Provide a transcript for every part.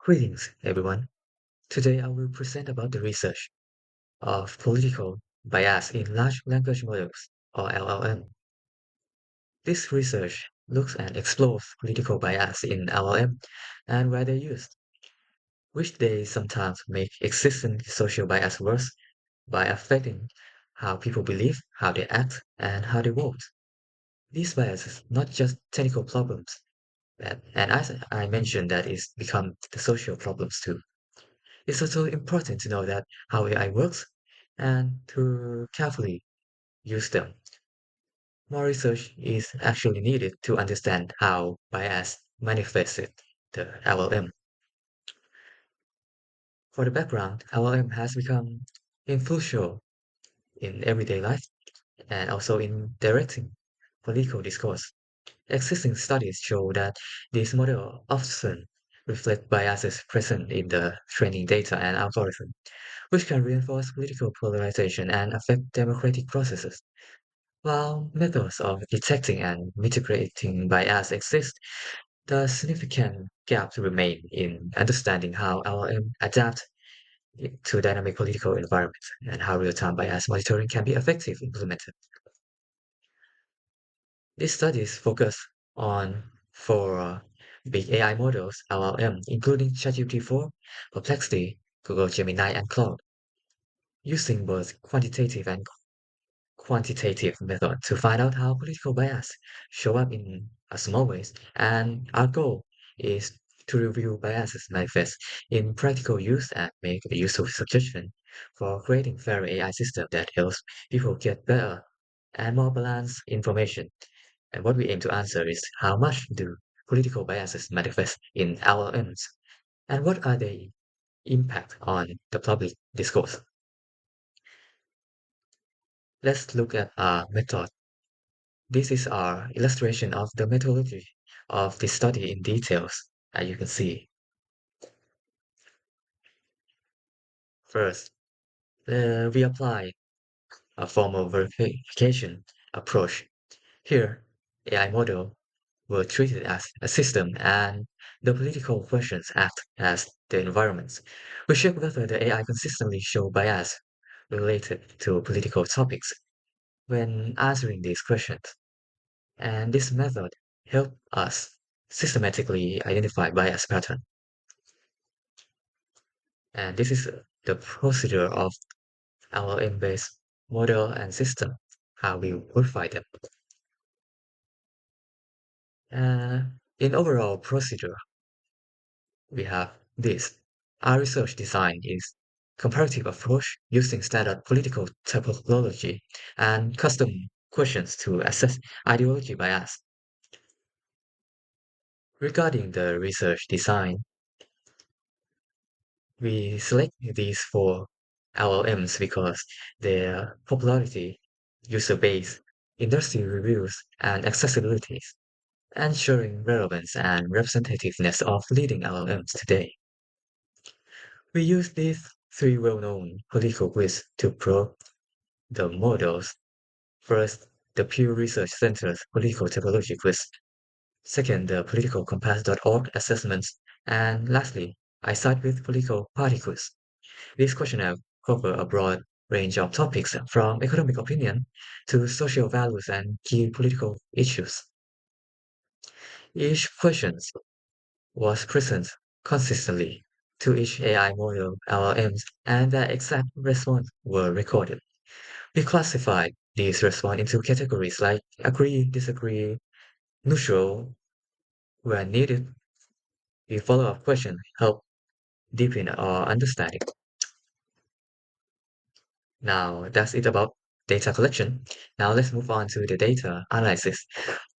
Greetings, everyone. Today I will present about the research of political bias in large language models, or LLM. This research looks and explores political bias in LLM and where they're used, which they sometimes make existing social bias worse by affecting how people believe, how they act, and how they vote. These biases not just technical problems, and as I mentioned, that is become the social problems too. It's also important to know that how AI works and to carefully use them. More research is actually needed to understand how bias manifested the LLM. For the background, LLM has become influential in everyday life and also in directing political discourse. Existing studies show that these models often reflect biases present in the training data and algorithm, which can reinforce political polarization and affect democratic processes. While methods of detecting and mitigating bias exist, the significant gaps remain in understanding how LLM adapt to dynamic political environments and how real-time bias monitoring can be effectively implemented. These studies focus on four big AI models, LLM, including ChatGPT-4, Perplexity, Google Gemini, and Claude, using both quantitative and quantitative method to find out how political bias show up in a small ways. And our goal is to review biases manifest in practical use and make a useful suggestion for creating fairer AI system that helps people get better and more balanced information. And what we aim to answer is how much do political biases manifest in LLMs and what are their impact on the public discourse. Let's look at our method. This is our illustration of the methodology of the study in details, as you can see. First, we apply a formal verification approach. Here, AI model were treated as a system and the political questions act as the environments. We check whether the AI consistently show bias related to political topics when answering these questions. And this method helped us systematically identify bias pattern. And this is the procedure of LLM-based model and system, how we verify them. Uh, in overall procedure, we have this. Our research design is comparative approach using standard political typology and custom questions to assess ideology bias. Regarding the research design, we select these four LLMs because their popularity, user base, industry reviews, and accessibility, ensuring relevance and representativeness of leading LLMs today. We use these three well-known political quiz to probe the models. First, the Pew Research Center's political typology quiz. Second, the politicalcompass.org assessments. And lastly, I cite with political party quiz. These questionnaires cover a broad range of topics from economic opinion to social values and key political issues. Each question was presented consistently to each AI model LLMs, and the exact response were recorded. We classified these responses into categories like agree, disagree, neutral, where needed. The follow-up question help deepen our understanding. Now, that's it about data collection. Now let's move on to the data analysis.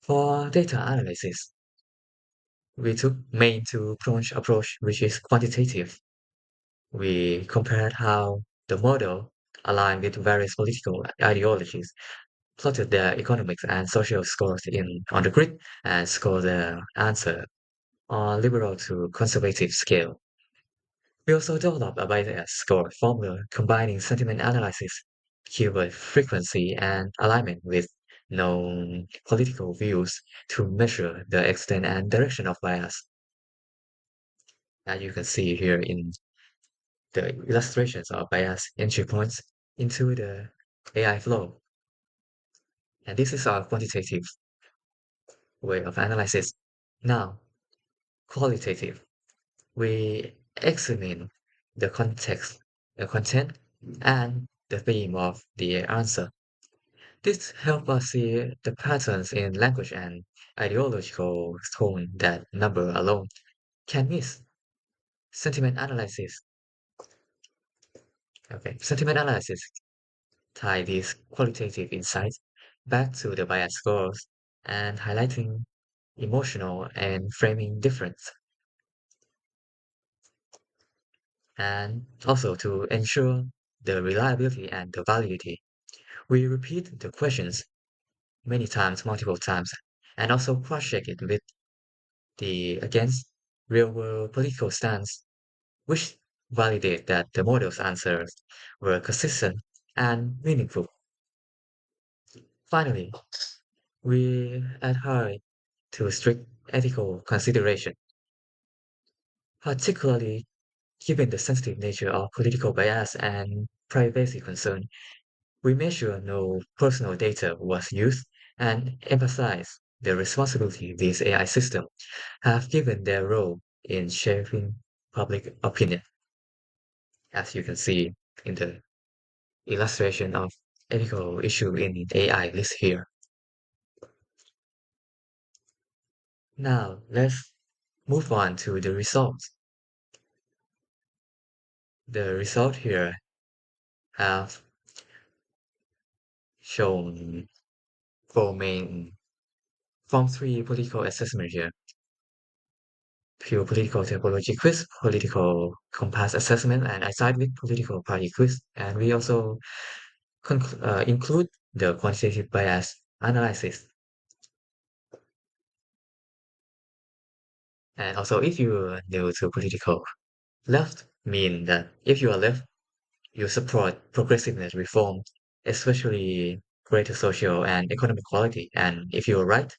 For data analysis, we took main two-pronged approach, which is quantitative. We compared how the model aligned with various political ideologies, plotted their economics and social scores on the grid, and scored the answer on liberal to conservative scale. We also developed a bias score formula combining sentiment analysis, keyword frequency, and alignment with known political views to measure the extent and direction of bias. As you can see here in the illustrations of bias entry points into the AI flow. And this is our quantitative way of analysis. Now, qualitative. We examine the context, the content, and the theme of the answer. This helps us see the patterns in language and ideological tone that number alone can miss. Sentiment analysis. Okay, sentiment analysis tie these qualitative insights back to the bias scores and highlighting emotional and framing difference. And also to ensure the reliability and the validity, we repeat the questions many times, multiple times, and also cross-check it with the against real-world political stance, which validate that the model's answers were consistent and meaningful. Finally, we adhere to strict ethical consideration, particularly given the sensitive nature of political bias and privacy concern. We make sure no personal data was used and emphasize the responsibility these AI systems have given their role in shaping public opinion, as you can see in the illustration of ethical issue in AI list here. Now let's move on to the results. The result here have shown four main from three political assessment here. Pure political typology quiz, political compass assessment, and aside with political party quiz. And we also include the quantitative bias analysis. And also, if you are new to political left, mean that if you are left, you support progressiveness reform, especially greater social and economic equality. And if you are right,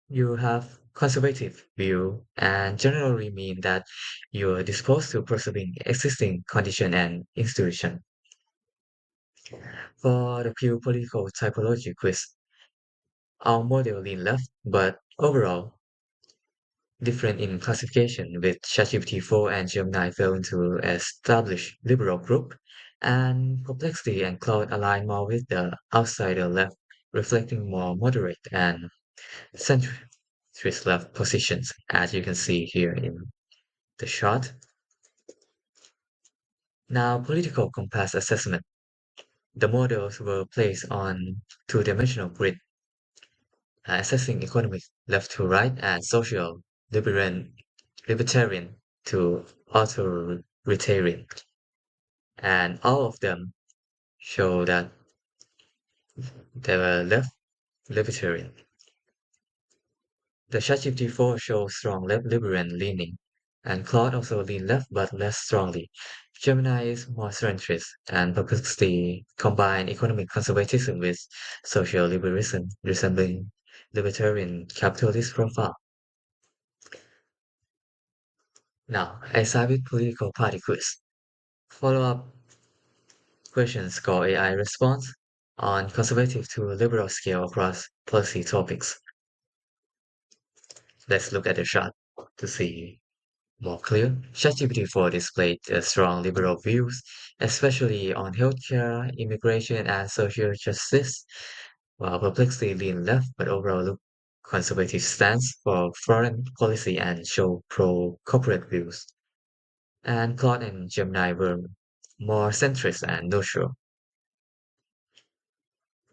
you have conservative view and generally mean that you are disposed to preserving existing condition and institution. For the pure political typology quiz, our model lean left, but overall different in classification, with ChatGPT 4 and Gemini failing to establish liberal group, and Perplexity and Claude align more with the outsider left, reflecting more moderate and centrist left positions, as you can see here in the chart. Now, political compass assessment. The models were placed on two-dimensional grid, assessing economic left to right and social libertarian to authoritarian. And all of them show that they were left libertarian. The ChatGPT 4 shows strong left liberal leaning, and Claude also lean left but less strongly. Gemini is more centrist, and Perplexity combine economic conservatism with social liberalism, resembling libertarian capitalist profile. Now, a with political party quiz. Follow-up questions score AI response on conservative to liberal scale across policy topics. Let's look at the chart to see more clear. ChatGPT 4 displayed strong liberal views, especially on healthcare, immigration, and social justice, while Perplexity leaned left but overall looked conservative stance for foreign policy and showed pro-corporate views. And Claude and Gemini were more centrist and neutral.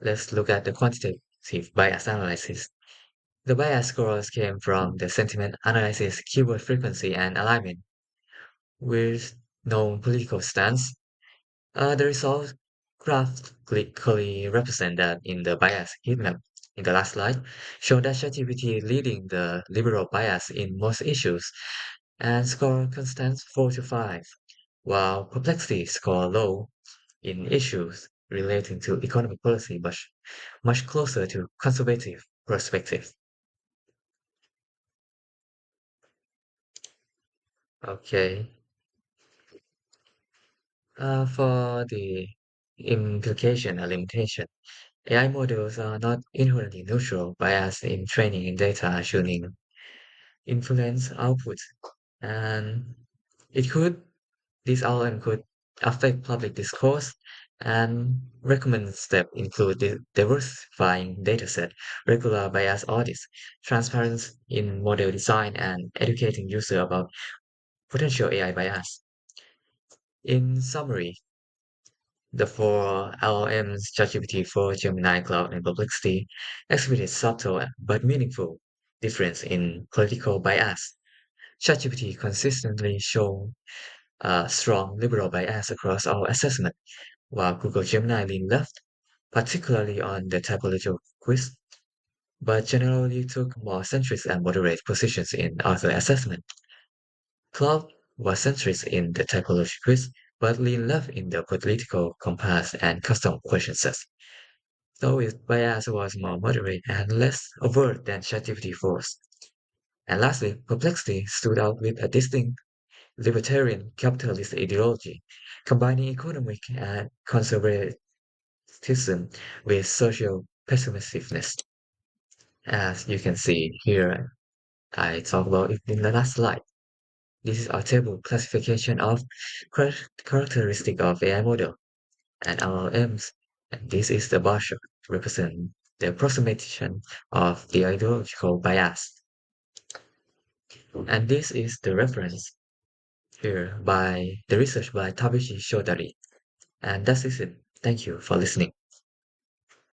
Let's look at the quantitative bias analysis. The bias scores came from the sentiment analysis, keyword frequency, and alignment with known political stance. The results graphically represent that in the bias heat map in the last slide, show that ChatGPT leading the liberal bias in most issues and score constant 4 to 5, while Perplexity score low in issues relating to economic policy, but much closer to conservative perspective. Okay. For the implication or limitation, AI models are not inherently neutral. Bias in training and data tuning influence output, and it could this LM could affect public discourse, and recommended steps include diversifying dataset, regular bias audits, transparency in model design, and educating user about potential AI bias. In summary, the four LLMs, ChatGPT 4, Gemini, Cloud, and Perplexity, exhibited subtle but meaningful difference in political bias. ChatGPT consistently showed a strong liberal bias across all assessment, while Google Gemini leaned left, particularly on the typological quiz, but generally took more centrist and moderate positions in other assessment. Claude was centrist in the typology quiz, but leaned left in the political compass and custom question sets, though its bias was more moderate and less overt than ChatGPT 4's. And lastly, Perplexity stood out with a distinct libertarian capitalist ideology, combining economic and conservatism with social pessimistic. As you can see here, I talk about it in the last slide. This is our table classification of characteristic of AI model and LLMs. And this is the bar chart represent the approximation of the ideological bias. And this is the reference here by the research by Tavishi Choudhary. And that is it. Thank you for listening.